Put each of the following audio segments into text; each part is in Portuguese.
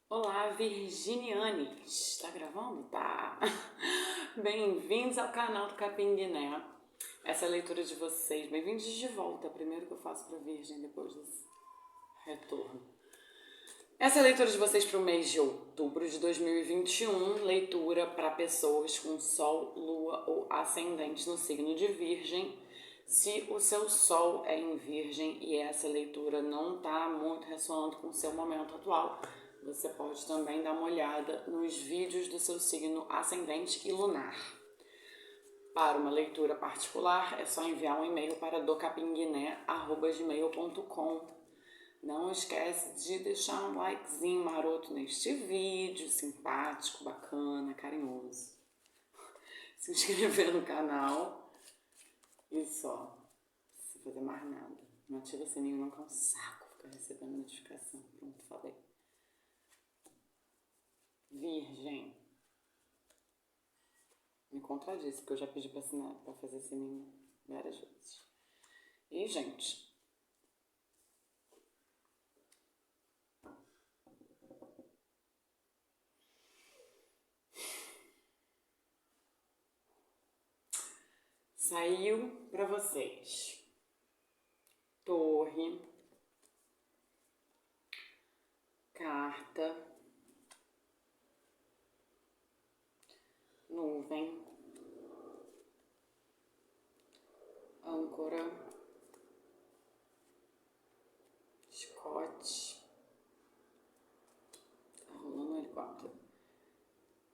Olá, Virginianes! Tá gravando? Tá! Bem-vindos ao canal do Capim Guiné. Essa é a leitura de vocês. Bem-vindos de volta. Primeiro que eu faço para Virgem depois desse retorno. Essa é a leitura de vocês para o mês de outubro de 2021. Leitura para pessoas com Sol, Lua ou Ascendente no signo de Virgem. Se o seu Sol é em Virgem e essa leitura não está muito ressonando com o seu momento atual, você pode também dar uma olhada nos vídeos do seu signo ascendente e lunar. Para uma leitura particular, é só enviar um e-mail para docapinguiné@gmail.com. Não esquece de deixar um likezinho maroto neste vídeo, simpático, bacana, carinhoso. Se inscrever no canal e só. Não precisa fazer mais nada. Não ativa o sininho não, que é um saco ficar recebendo notificação. Pronto, falei. Virgem. Me contradisse, porque eu já pedi pra fazer sininho várias vezes. E, gente, saiu pra vocês torre, carta, nuvem, âncora, Scott, tá rolando um helicóptero,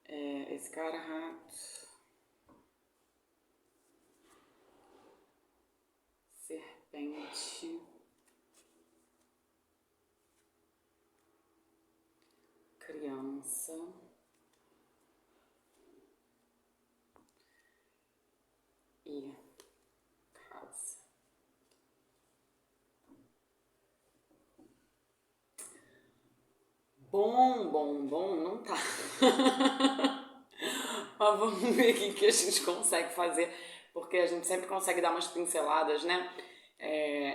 esse cara rato, serpente, criança e casa. Bom, não tá. Mas vamos ver o que a gente consegue fazer, porque a gente sempre consegue dar umas pinceladas, né?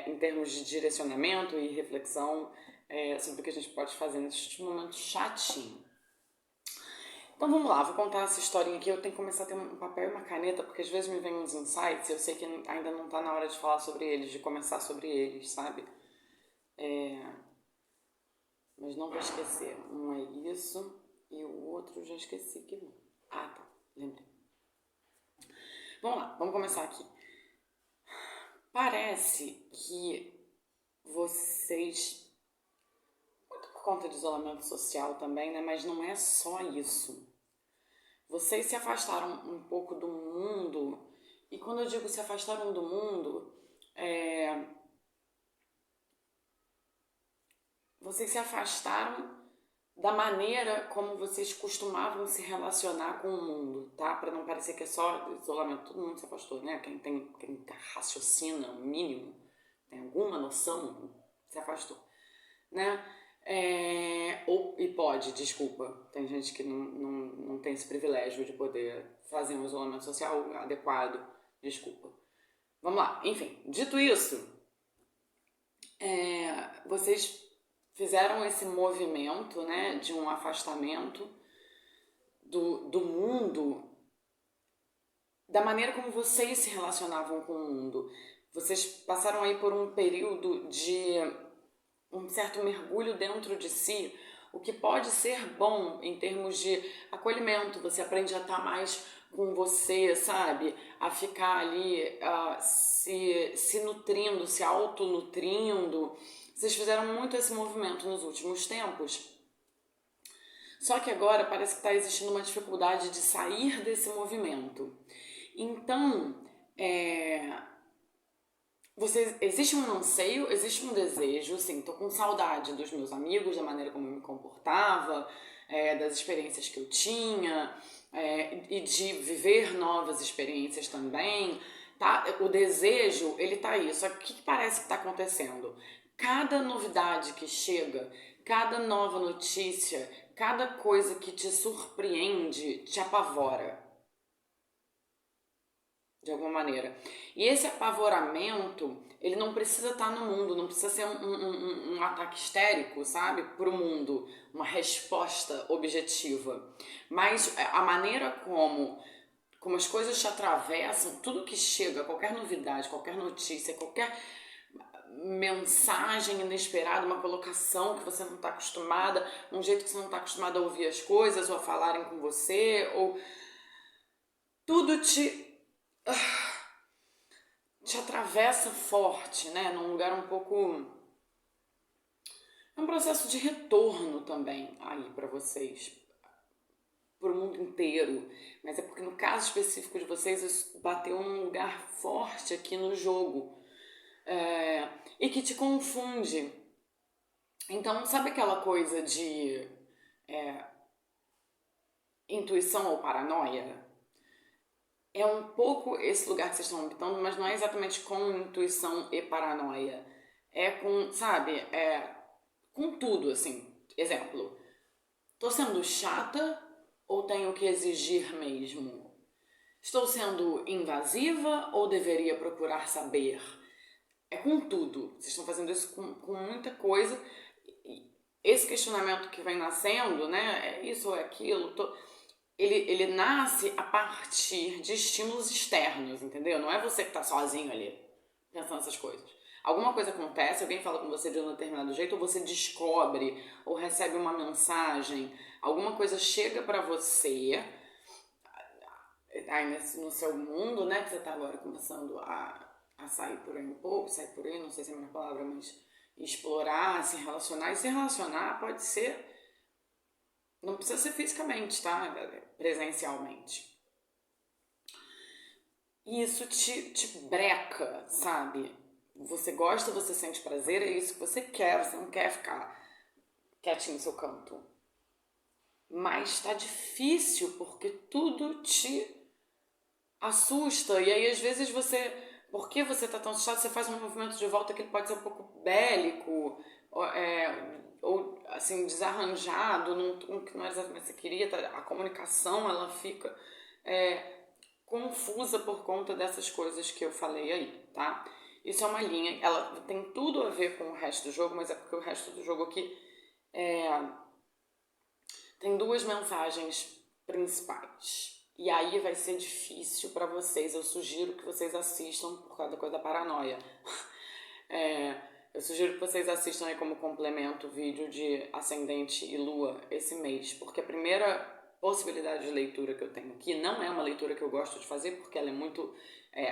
Em termos de direcionamento e reflexão sobre o que a gente pode fazer nesse momento chatinho. Então vamos lá, vou contar essa historinha aqui. Eu tenho que começar a ter um papel e uma caneta, porque às vezes me vem uns insights e eu sei que ainda não tá na hora de falar sobre eles, de começar sobre eles, sabe? Mas não vou esquecer. Um é isso e o outro eu já esqueci que não. Ah, tá. Lembrei. Vamos lá, vamos começar aqui. Parece que vocês, muito por conta de isolamento social também, né? Mas não é só isso. Vocês se afastaram um pouco do mundo. E quando eu digo se afastaram do mundo, vocês se afastaram da maneira como vocês costumavam se relacionar com o mundo, tá? Para não parecer que é só isolamento, todo mundo se afastou, né? Quem raciocina o mínimo, tem alguma noção, se afastou, né? E pode, desculpa, tem gente que não tem esse privilégio de poder fazer um isolamento social adequado, desculpa. Vamos lá, enfim, dito isso, vocês fizeram esse movimento, né, de um afastamento do mundo, da maneira como vocês se relacionavam com o mundo. Vocês passaram aí por um período de um certo mergulho dentro de si, o que pode ser bom em termos de acolhimento. Você aprende a estar mais com você, sabe? A ficar ali se nutrindo, se autonutrindo. Vocês fizeram muito esse movimento nos últimos tempos. Só que agora parece que está existindo uma dificuldade de sair desse movimento. Então, existe um anseio, existe um desejo, assim, tô com saudade dos meus amigos, da maneira como eu me comportava, das experiências que eu tinha, e de viver novas experiências também, tá? O desejo, ele tá aí, só que o que parece que está acontecendo? Cada novidade que chega, cada nova notícia, cada coisa que te surpreende, te apavora. de alguma maneira. E esse apavoramento, ele não precisa estar no mundo, não precisa ser um ataque histérico, sabe, pro mundo, uma resposta objetiva. Mas a maneira como as coisas te atravessam, tudo que chega, qualquer novidade, qualquer notícia, qualquer mensagem inesperada, uma colocação que você não está acostumada, um jeito que você não está acostumada a ouvir as coisas ou a falarem com você, ou tudo te atravessa forte, né? Num lugar um pouco... É um processo de retorno também aí para vocês, pro mundo inteiro. Mas é porque no caso específico de vocês, isso bateu num lugar forte aqui no jogo. E que te confunde. Então, sabe aquela coisa de intuição ou paranoia? É um pouco esse lugar que vocês estão habitando, mas não é exatamente com intuição e paranoia. É com, sabe, com tudo, assim. Exemplo, tô sendo chata ou tenho que exigir mesmo? Estou sendo invasiva ou deveria procurar saber? É com tudo. Vocês estão fazendo isso com muita coisa. Esse questionamento que vem nascendo, né? É isso ou é aquilo? Ele nasce a partir de estímulos externos, entendeu? Não é você que tá sozinho ali pensando essas coisas. Alguma coisa acontece, alguém fala com você de um determinado jeito, ou você descobre, ou recebe uma mensagem, alguma coisa chega pra você aí no seu mundo, né? Que você tá agora começando a sair por aí um pouco, sair por aí, não sei se é a minha palavra, mas explorar, se relacionar. E se relacionar pode ser, não precisa ser fisicamente, tá? Presencialmente. E isso te breca, sabe? Você gosta, você sente prazer, é isso que você quer, você não quer ficar quietinho no seu canto. Mas tá difícil porque tudo te assusta. E aí, às vezes, porque você tá tão assustado, você faz um movimento de volta que ele pode ser um pouco bélico, ou assim, desarranjado, que não é exatamente o que você queria. A comunicação, ela fica confusa por conta dessas coisas que eu falei aí, tá? Isso é uma linha, ela tem tudo a ver com o resto do jogo, mas é porque o resto do jogo aqui tem duas mensagens principais. E aí vai ser difícil pra vocês. Eu sugiro que vocês assistam por causa da coisa da paranoia. Eu sugiro que vocês assistam aí como complemento o vídeo de Ascendente e Lua esse mês, porque a primeira possibilidade de leitura que eu tenho aqui não é uma leitura que eu gosto de fazer, porque ela é muito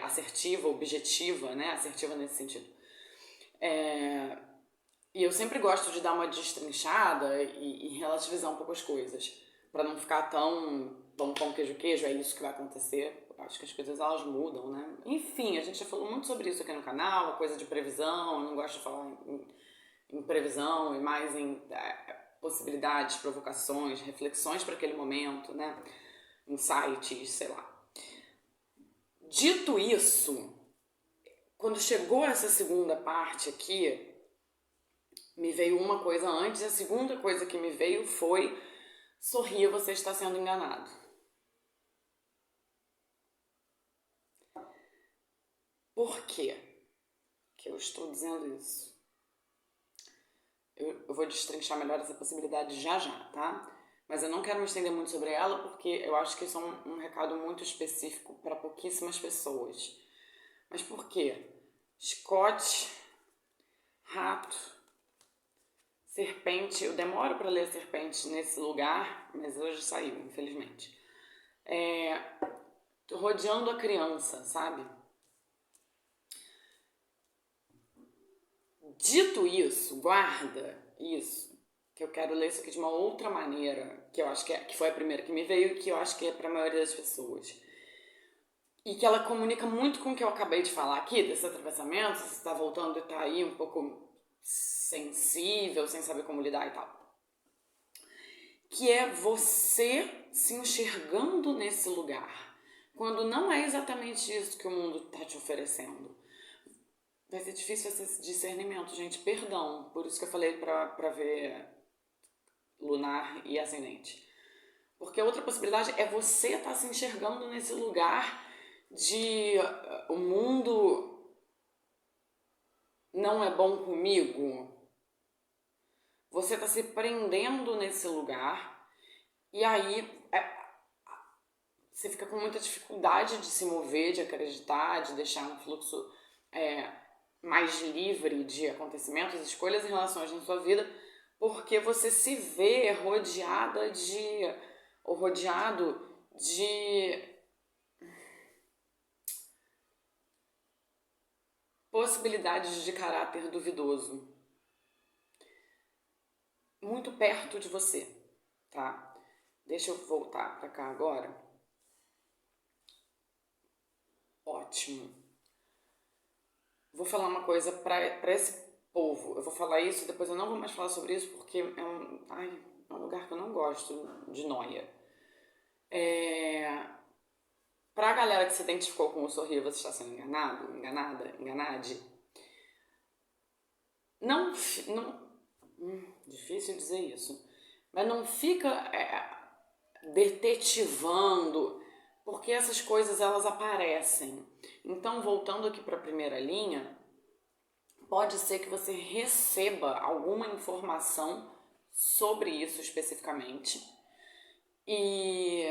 assertiva, objetiva, né? Assertiva nesse sentido. E eu sempre gosto de dar uma destrinchada e relativizar um pouco as coisas, pra não ficar tão pão, queijo, é isso que vai acontecer. Acho que as coisas elas mudam, né? Enfim, a gente já falou muito sobre isso aqui no canal, a coisa de previsão. Eu não gosto de falar em previsão e mais em possibilidades, provocações, reflexões para aquele momento, né? Insights, sei lá. Dito isso, quando chegou essa segunda parte aqui, me veio uma coisa antes, e a segunda coisa que me veio foi: sorria, você está sendo enganado. Por quê que eu estou dizendo isso? Eu vou destrinchar melhor essa possibilidade já, tá? Mas eu não quero me estender muito sobre ela porque eu acho que isso é um recado muito específico para pouquíssimas pessoas. Mas por quê? Scott, rato, serpente. Eu demoro para ler serpente nesse lugar, mas hoje saiu, infelizmente. Rodeando a criança, sabe? Dito isso, guarda isso, que eu quero ler isso aqui de uma outra maneira, que eu acho que foi a primeira que me veio e que eu acho que é para a maioria das pessoas. E que ela comunica muito com o que eu acabei de falar aqui, desse atravessamento, se você está voltando e está aí um pouco sensível, sem saber como lidar e tal. Que é você se enxergando nesse lugar, quando não é exatamente isso que o mundo está te oferecendo. Vai ser difícil esse discernimento, gente. Perdão. Por isso que eu falei pra ver lunar e ascendente. Porque a outra possibilidade é você estar se enxergando nesse lugar de o mundo não é bom comigo, você tá se prendendo nesse lugar e aí você fica com muita dificuldade de se mover, de acreditar, de deixar um fluxo mais livre de acontecimentos, escolhas e relações na sua vida, porque você se vê rodeado de possibilidades de caráter duvidoso muito perto de você, tá? Deixa eu voltar pra cá agora. Ótimo. Vou falar uma coisa pra esse povo. Eu vou falar isso e depois eu não vou mais falar sobre isso porque é um lugar que eu não gosto de noia. Pra galera que se identificou com o sorrir, você está sendo enganado, enganada, enganade. Não, difícil dizer isso, mas não fica detetivando, porque essas coisas elas aparecem. Então, voltando aqui para a primeira linha, pode ser que você receba alguma informação sobre isso especificamente e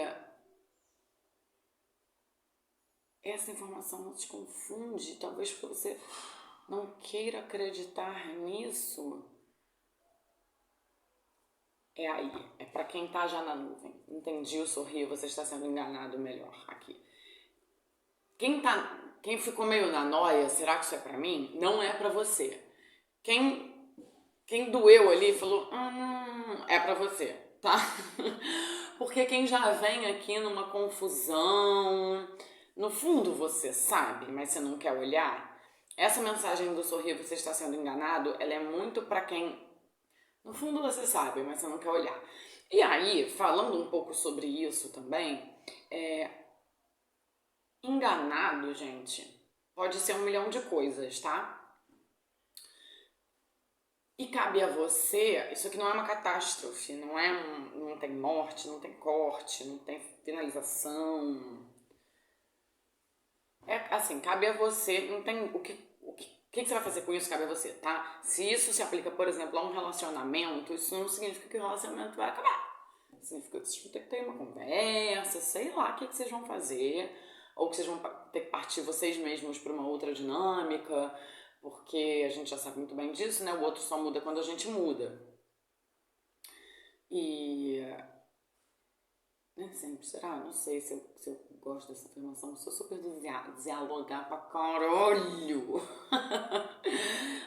essa informação não te confunde, talvez porque você não queira acreditar nisso. É aí, é pra quem tá já na nuvem. Entendi o sorrir, você está sendo enganado melhor aqui. Quem ficou meio na noia, será que isso é pra mim? Não é pra você. Quem doeu ali e falou, é pra você, tá? Porque quem já vem aqui numa confusão, no fundo você sabe, mas você não quer olhar. Essa mensagem do sorrir, você está sendo enganado, ela é muito pra quem no fundo você sabe, mas você não quer olhar. E aí, falando um pouco sobre isso também, enganado, gente, pode ser 1 milhão de coisas, tá? E cabe a você, isso aqui não é uma catástrofe, não tem morte, não tem corte, não tem finalização. É assim, cabe a você, não tem o que você vai fazer com isso, cabe a você, tá? Se isso se aplica, por exemplo, a um relacionamento, isso não significa que o relacionamento vai acabar. Significa que vocês vão ter que ter uma conversa, sei lá o que vocês vão fazer, ou que vocês vão ter que partir vocês mesmos para uma outra dinâmica, porque a gente já sabe muito bem disso, né? O outro só muda quando a gente muda. E nem sempre, será? Não sei se eu gosto dessa afirmação. Eu sou super do dialogar pra caralho.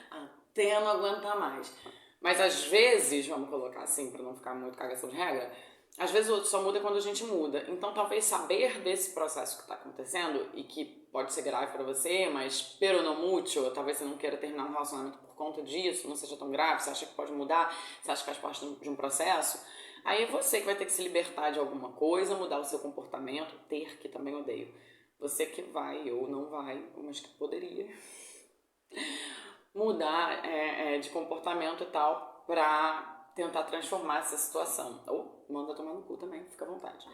Até não aguentar mais. Mas às vezes, vamos colocar assim, pra não ficar muito cagação de regra, às vezes o outro só muda quando a gente muda. Então talvez saber desse processo que tá acontecendo e que pode ser grave pra você, mas pero no mucho, talvez você não queira terminar um relacionamento por conta disso, não seja tão grave, você acha que pode mudar, você acha que faz parte de um processo. Aí é você que vai ter que se libertar de alguma coisa, mudar o seu comportamento, ter que também odeio. Você que vai ou não vai, mas que poderia mudar de comportamento e tal pra tentar transformar essa situação. Ou manda tomar no cu também, fica à vontade.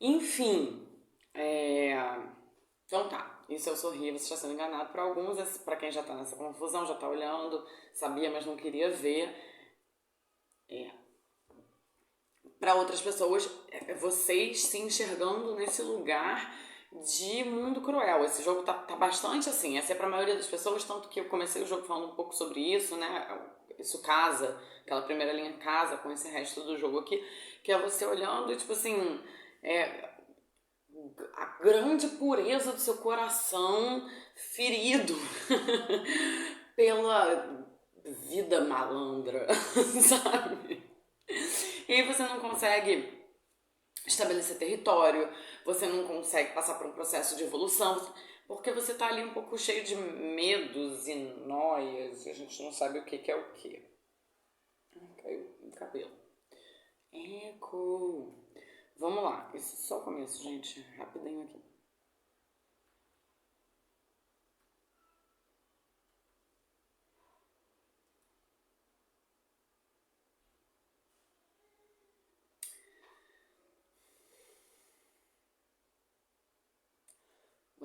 Enfim, então tá, isso é o sorrir, você está sendo enganado por alguns, pra quem já tá nessa confusão, já tá olhando, sabia, mas não queria ver. Para outras pessoas, vocês se enxergando nesse lugar de mundo cruel. Esse jogo tá bastante assim, essa é pra maioria das pessoas, tanto que eu comecei o jogo falando um pouco sobre isso, né? Isso casa, aquela primeira linha casa com esse resto do jogo aqui, que é você olhando e tipo assim, a grande pureza do seu coração ferido pela vida malandra, sabe? E aí você não consegue estabelecer território, você não consegue passar por um processo de evolução, porque você tá ali um pouco cheio de medos e noias, e a gente não sabe o que é o que. Caiu no cabelo. Eco. Vamos lá, isso é só o começo, gente. Rapidinho aqui.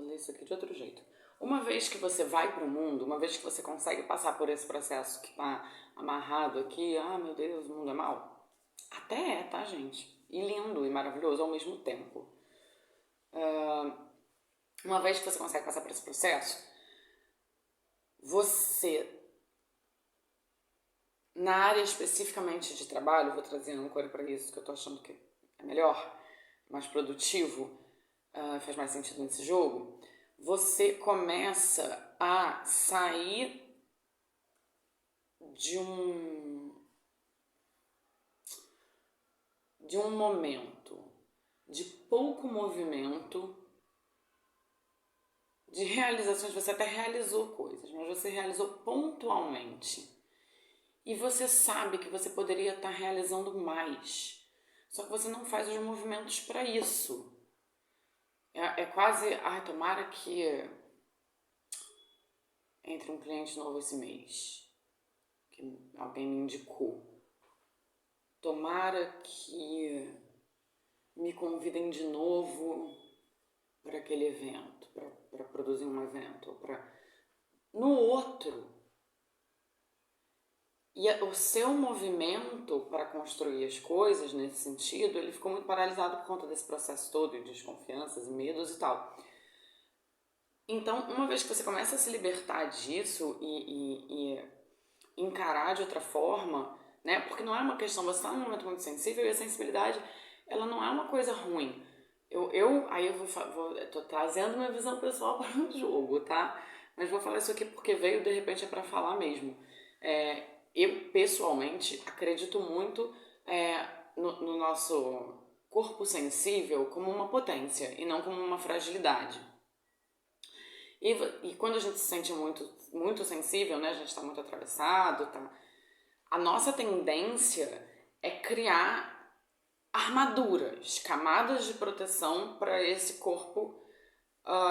Vou ler isso aqui de outro jeito. Uma vez que você vai para o mundo, uma vez que você consegue passar por esse processo que está amarrado aqui, meu Deus, o mundo é mau. Até é, tá, gente? E lindo e maravilhoso ao mesmo tempo. Uma vez que você consegue passar por esse processo, você, na área especificamente de trabalho, vou trazer um âncora para isso, que eu tô achando que é melhor, mais produtivo, faz mais sentido nesse jogo, você começa a sair de um momento de pouco movimento, de realizações. Você até realizou coisas, mas você realizou pontualmente. E você sabe que você poderia estar realizando mais, só que você não faz os movimentos para isso. É quase, tomara que entre um cliente novo esse mês, que alguém me indicou. Tomara que me convidem de novo para aquele evento, para produzir um evento, no outro. E o seu movimento para construir as coisas nesse sentido, ele ficou muito paralisado por conta desse processo todo de desconfianças e medos e tal. Então, uma vez que você começa a se libertar disso e encarar de outra forma, né? Porque não é uma questão, você está num momento muito sensível e a sensibilidade, ela não é uma coisa ruim. Eu tô trazendo minha visão pessoal para o jogo, tá? Mas vou falar isso aqui porque veio, de repente, é para falar mesmo. Eu, pessoalmente, acredito muito no nosso corpo sensível como uma potência e não como uma fragilidade. E quando a gente se sente muito, muito sensível, né, a gente está muito atravessado, tá? A nossa tendência é criar armaduras, camadas de proteção para esse corpo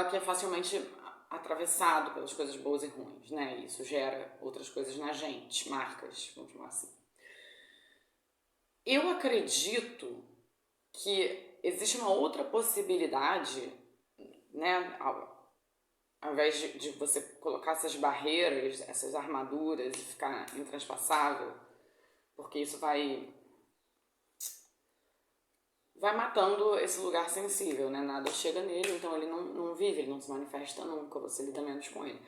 que é facilmente atravessado pelas coisas boas e ruins, né? Isso gera outras coisas na gente, marcas, vamos chamar assim. Eu acredito que existe uma outra possibilidade, né? Ao invés de você colocar essas barreiras, essas armaduras e ficar intranspasável, porque isso vai matando esse lugar sensível, né? Nada chega nele, então ele não vive, ele não se manifesta nunca, você lida menos com ele.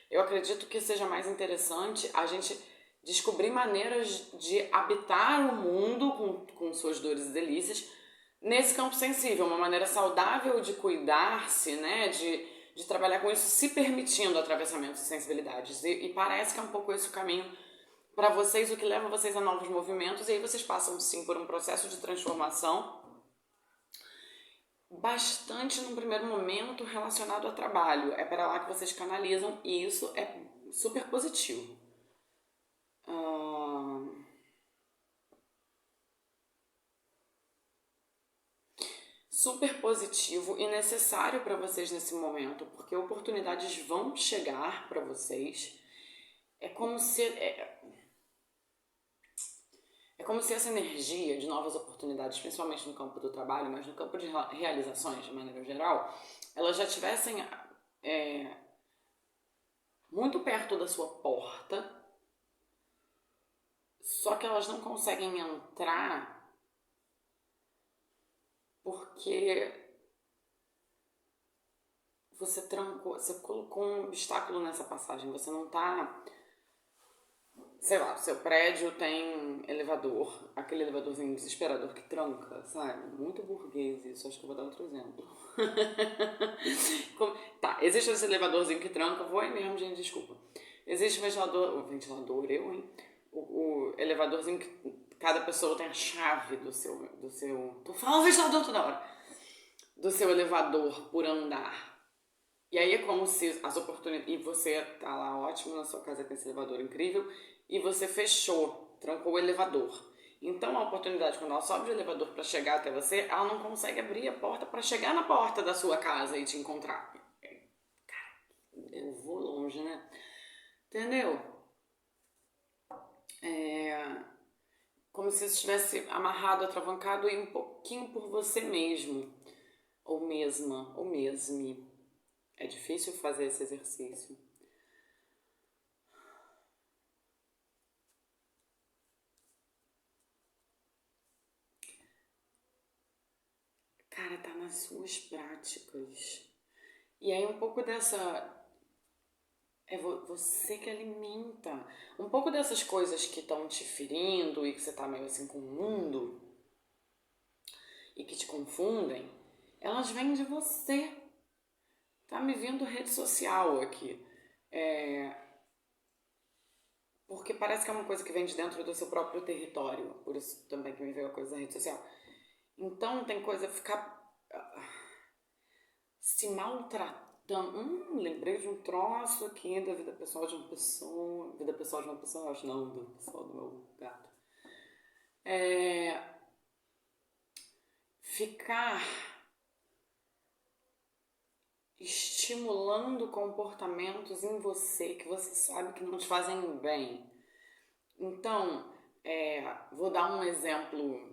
Eu acredito que seja mais interessante a gente descobrir maneiras de habitar o mundo com suas dores e delícias nesse campo sensível, uma maneira saudável de cuidar-se, né? De trabalhar com isso, se permitindo atravessamentos e sensibilidades. E parece que é um pouco esse o caminho para vocês, o que leva vocês a novos movimentos, e aí vocês passam sim por um processo de transformação bastante num primeiro momento relacionado ao trabalho. É para lá que vocês canalizam e isso é super positivo. Super positivo e necessário para vocês nesse momento, porque oportunidades vão chegar para vocês. É como se essa energia de novas oportunidades, principalmente no campo do trabalho, mas no campo de realizações de maneira geral, elas já estivessem muito perto da sua porta, só que elas não conseguem entrar porque você colocou um obstáculo nessa passagem, você não tá... Sei lá, seu prédio tem elevador, aquele elevadorzinho desesperador que tranca, sabe? Muito burguês isso, acho que eu vou dar outro exemplo. Tá, existe esse elevadorzinho que tranca, vou aí mesmo, gente, desculpa. Existe o ventilador, o elevadorzinho que cada pessoa tem a chave do seu... Tô falando ventilador toda hora. Do seu elevador por andar. E aí é como se as oportunidades... E você tá lá ótimo na sua casa com esse elevador incrível e você fechou, trancou o elevador. Então a oportunidade, quando ela sobe de elevador para chegar até você, ela não consegue abrir a porta para chegar na porta da sua casa e te encontrar. Cara, eu vou longe, né? Entendeu? Como se isso estivesse amarrado, atravancado e um pouquinho por você mesmo. Ou mesma, ou mesme. É difícil fazer esse exercício. Cara, tá nas suas práticas. E aí um pouco dessa... É você que alimenta. Um pouco dessas coisas que estão te ferindo e que você tá meio assim com o mundo e que te confundem, elas vêm de você. Tá me vindo rede social aqui. Porque parece que é uma coisa que vem de dentro do seu próprio território. Por isso também que me veio a coisa da rede social. Então tem coisa ficar se maltratando. Lembrei de um troço aqui da vida pessoal de uma pessoa. Vida pessoal de uma pessoa, acho não, do pessoal do meu gato. Ficar estimulando comportamentos em você que você sabe que não te fazem bem. Então, vou dar um exemplo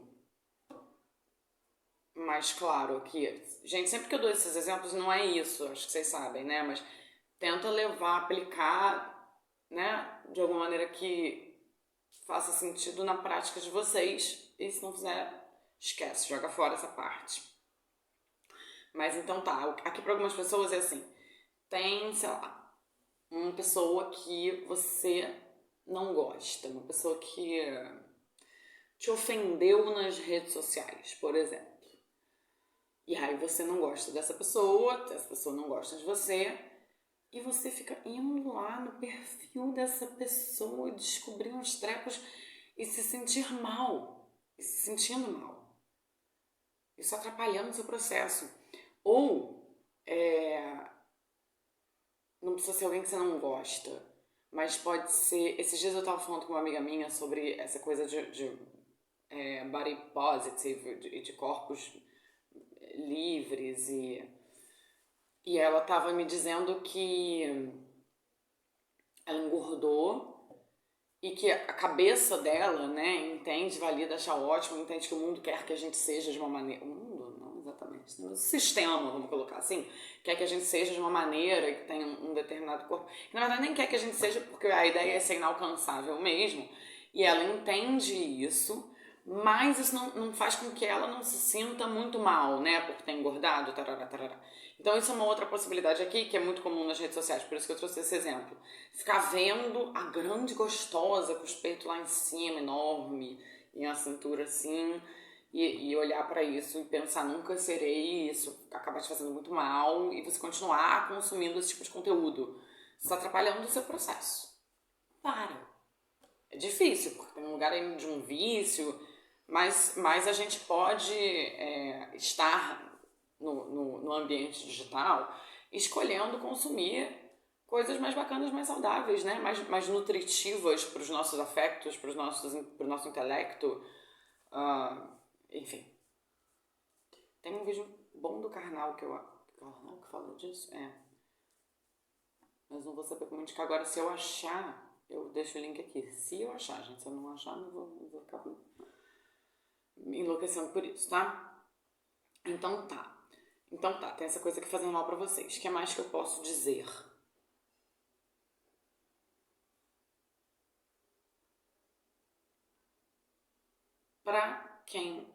mais claro aqui. Gente, sempre que eu dou esses exemplos, não é isso, acho que vocês sabem, né? Mas tenta levar, aplicar, né? De alguma maneira que faça sentido na prática de vocês. E se não fizer, esquece, joga fora essa parte. Mas então tá, aqui para algumas pessoas é assim, tem, sei lá, uma pessoa que você não gosta, uma pessoa que te ofendeu nas redes sociais, por exemplo. E aí você não gosta dessa pessoa, essa pessoa não gosta de você, e você fica indo lá no perfil dessa pessoa, descobrir uns trecos e se sentir mal, e se sentindo mal. Isso atrapalhando o seu processo. Ou não precisa ser alguém que você não gosta, mas pode ser... Esses dias eu tava falando com uma amiga minha sobre essa coisa de body positive, de corpos livres, e ela tava me dizendo que ela engordou e que a cabeça dela, né, entende, valida, acha ótimo, entende que o mundo quer que a gente seja de uma maneira... O mundo, não exatamente, mas o sistema, vamos colocar assim, quer que a gente seja de uma maneira, que tenha um determinado corpo. Que na verdade nem quer que a gente seja, porque a ideia é ser inalcançável mesmo. E ela entende isso, mas isso não faz com que ela não se sinta muito mal, né, por ter engordado, tarará, tarará. Então isso é uma outra possibilidade aqui, que é muito comum nas redes sociais, por isso que eu trouxe esse exemplo. Ficar vendo a grande gostosa com os peitos lá em cima, enorme, e a cintura assim, e olhar pra isso e pensar, nunca serei isso, acabar te fazendo muito mal, e você continuar consumindo esse tipo de conteúdo. Você está atrapalhando o seu processo. Para. É difícil, porque tem um lugar aí de um vício, mas a gente pode estar no ambiente digital escolhendo consumir coisas mais bacanas, mais saudáveis, né? Mais nutritivas para os nossos afetos, para o nosso intelecto. Enfim. Tem um vídeo bom do Karnal que que fala disso? Mas não vou saber como indicar agora. Se eu achar, eu deixo o link aqui. Se eu achar, gente. Se eu não achar, não vou ficar me enlouquecendo por isso, tá? Então tá. Tem essa coisa que fazem mal pra vocês. O que mais que eu posso dizer? Pra quem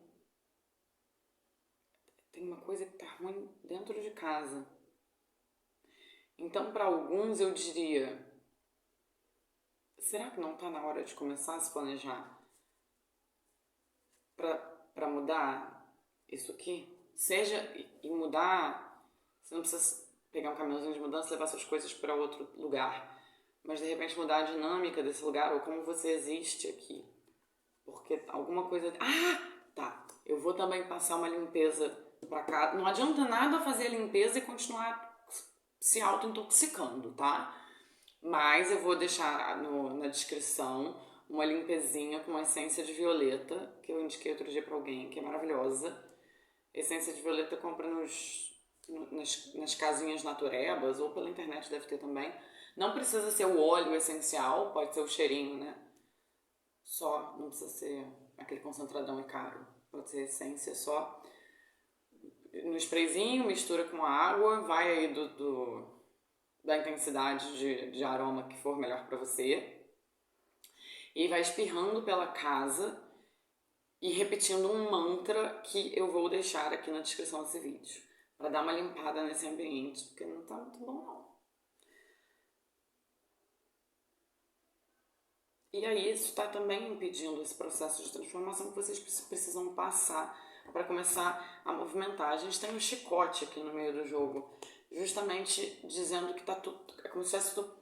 tem uma coisa que tá ruim dentro de casa. Então, pra alguns eu diria, será que não tá na hora de começar a se planejar pra mudar isso aqui? Seja e mudar, você não precisa pegar um caminhãozinho de mudança e levar suas coisas para outro lugar, mas de repente mudar a dinâmica desse lugar ou como você existe aqui. Porque alguma coisa... Tá. Eu vou também passar uma limpeza pra cá. Não adianta nada fazer a limpeza e continuar se auto-intoxicando, tá? Mas eu vou deixar na descrição uma limpezinha com essência de violeta, que eu indiquei outro dia pra alguém, que é maravilhosa. Essência de violeta compra nas casinhas naturebas, ou pela internet deve ter também. Não precisa ser o óleo essencial, pode ser o cheirinho, né? Só, não precisa ser aquele concentradão e caro. Pode ser essência só. no sprayzinho, mistura com água, vai aí da intensidade de aroma que for melhor para você. E vai espirrando pela casa e repetindo um mantra que eu vou deixar aqui na descrição desse vídeo, para dar uma limpada nesse ambiente, porque não tá muito bom não. E aí isso está também impedindo esse processo de transformação que vocês precisam passar para começar a movimentar. A gente tem um chicote aqui no meio do jogo, justamente dizendo que tá tudo, é como se estivesse tudo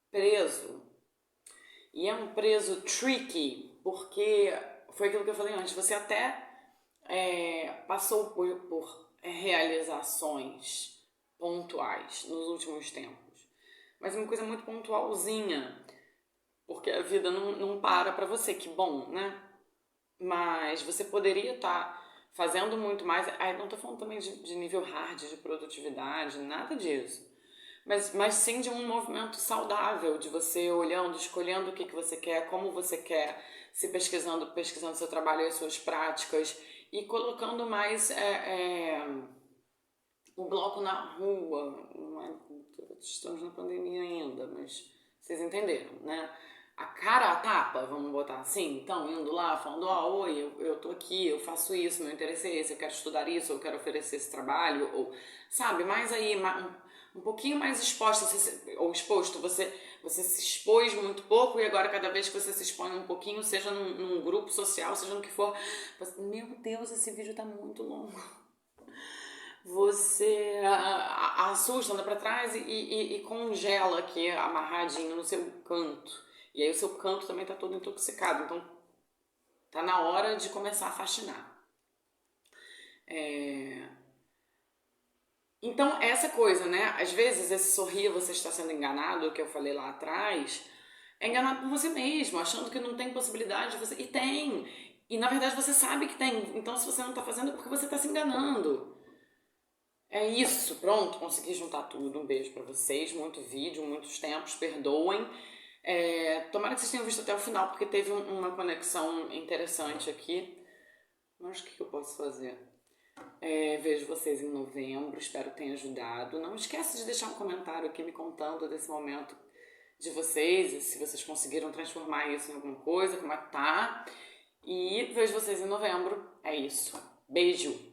preso. E é um preso tricky, porque foi aquilo que eu falei antes, você até passou por realizações pontuais nos últimos tempos, mas uma coisa muito pontualzinha, porque a vida não para pra você, que bom, né? Mas você poderia estar fazendo muito mais. Aí não tô falando também de nível hard, de produtividade, nada disso. Mas sim de um movimento saudável, de você olhando, escolhendo o que você quer, como você quer, se pesquisando seu trabalho e as suas práticas, e colocando mais o bloco na rua. Não é, estamos na pandemia ainda, mas vocês entenderam, né? A cara a tapa, vamos botar assim, então, indo lá, falando, oi, eu tô aqui, eu faço isso, meu interesse é esse, eu quero estudar isso, eu quero oferecer esse trabalho, ou, sabe, mais aí, um pouquinho mais exposto, ou exposto, você se expôs muito pouco e agora cada vez que você se expõe um pouquinho, seja num grupo social, seja no que for, meu Deus, esse vídeo tá muito longo. Você assusta, anda pra trás e congela aqui amarradinho no seu canto. E aí o seu canto também tá todo intoxicado, então tá na hora de começar a faxinar. Então, essa coisa, né? Às vezes esse sorrir, você está sendo enganado, que eu falei lá atrás, é enganado por você mesmo, achando que não tem possibilidade de você. E tem! E na verdade você sabe que tem. Então, se você não tá fazendo, é porque você tá se enganando. É isso, pronto, consegui juntar tudo. Um beijo pra vocês, muito vídeo, muitos tempos, perdoem. Tomara que vocês tenham visto até o final, porque teve uma conexão interessante aqui. Mas o que eu posso fazer? Vejo vocês em novembro, espero que tenha ajudado. Não esquece de deixar um comentário aqui me contando desse momento de vocês, e se vocês conseguiram transformar isso em alguma coisa, como é que tá. E vejo vocês em novembro. É isso. Beijo!